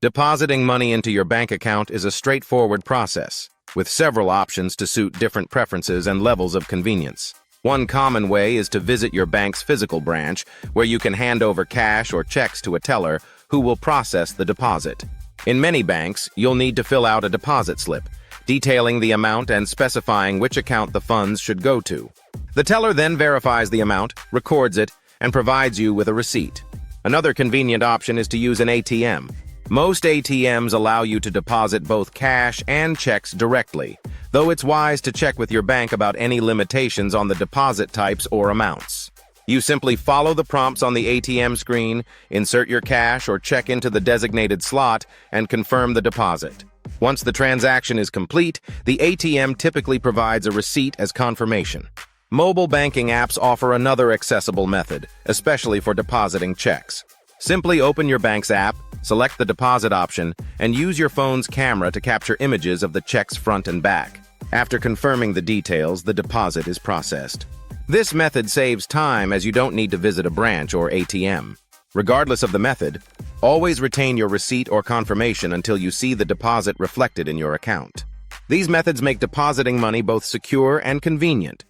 Depositing money into your bank account is a straightforward process, with several options to suit different preferences and levels of convenience. One common way is to visit your bank's physical branch, where you can hand over cash or checks to a teller who will process the deposit. In many banks, you'll need to fill out a deposit slip, detailing the amount and specifying which account the funds should go to. The teller then verifies the amount, records it, and provides you with a receipt. Another convenient option is to use an ATM. Most ATMs allow you to deposit both cash and checks directly, though it's wise to check with your bank about any limitations on the deposit types or amounts. You simply follow the prompts on the ATM screen, insert your cash or check into the designated slot, and confirm the deposit. Once the transaction is complete, the ATM typically provides a receipt as confirmation. Mobile banking apps offer another accessible method, especially for depositing checks. Simply open your bank's app, select the deposit option, and use your phone's camera to capture images of the check's front and back. After confirming the details, the deposit is processed. This method saves time as you don't need to visit a branch or ATM. Regardless of the method, always retain your receipt or confirmation until you see the deposit reflected in your account. These methods make depositing money both secure and convenient,